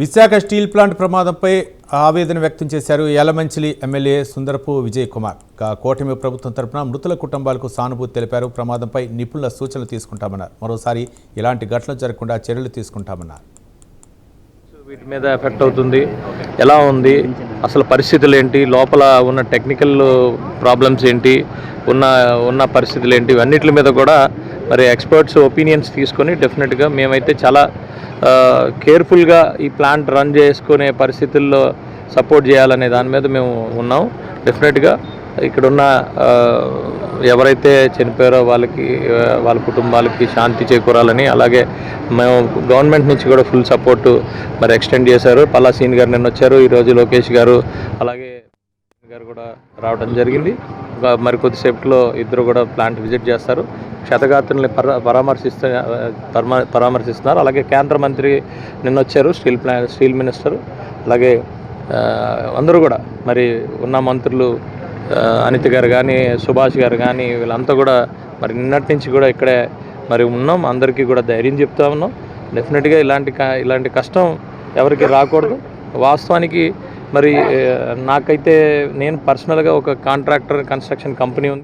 Visakha steel plant ప్రమాదంపై ఆవేదన వ్యక్తం చేశారు యలమంచిలి ఎమ్మెల్యే సుందరపు విజయ్ కుమార్. కూటమి ప్రభుత్వం తరపున మృతుల కుటుంబాలకు సానుభూతి తెలిపారు. ప్రమాదంపై నిపుణుల సూచనలు తీసుకుంటామన్నారు. మరోసారి ఇలాంటి ఘటనలు జరగకుండా చర్యలు తీసుకుంటామన్నారు. వీటి మీద ఎఫెక్ట్ అవుతుంది, ఎలా ఉంది, అసలు పరిస్థితులు ఏంటి, లోపల ఉన్న టెక్నికల్ ప్రాబ్లమ్స్ ఏంటి, ఉన్న పరిస్థితులు ఏంటి, ఇవన్నిటి మీద కూడా మరి ఎక్స్పర్ట్స్ ఒపీనియన్స్ తీసుకొని డెఫినెట్గా మేమైతే చాలా కేర్ఫుల్గా ఈ ప్లాంట్ రన్ చేసుకునే పరిస్థితుల్లో సపోర్ట్ చేయాలనే దాని మీద మేము ఉన్నాం. డెఫినెట్గా ఇక్కడున్న ఎవరైతే చనిపోయారో వాళ్ళ కుటుంబాలకి శాంతి చేకూరాలని, అలాగే మేము గవర్నమెంట్ నుంచి కూడా ఫుల్ సపోర్టు మరి ఎక్స్టెండ్ చేశారు. పల్లాసీని గారు నిన్న వచ్చారు, ఈరోజు లోకేష్ గారు అలాగే గారు కూడా రావడం జరిగింది. మరి కొద్దిసేపట్లో ఇద్దరు కూడా ప్లాంట్ విజిట్ చేస్తారు, క్షతగాత్రుల్ని పరామర్శిస్తున్నారు. అలాగే కేంద్ర మంత్రి నిన్న వచ్చారు, స్టీల్ మినిస్టర్, అలాగే అందరూ కూడా మరి ఉన్న మంత్రులు అనిత గారు కానీ, సుభాష్ గారు కానీ, వీళ్ళంతా కూడా మరి నిన్నటి నుంచి కూడా ఇక్కడే మరి ఉన్నాం. అందరికీ కూడా ధైర్యం చెప్తా ఉన్నాం. డెఫినెట్గా ఇలాంటి కష్టం ఎవరికి రాకూడదు. వాస్తవానికి మరి నాకైతే నేను పర్సనల్గా ఒక కాంట్రాక్టర్ కన్స్ట్రక్షన్ కంపెనీ ఉంది.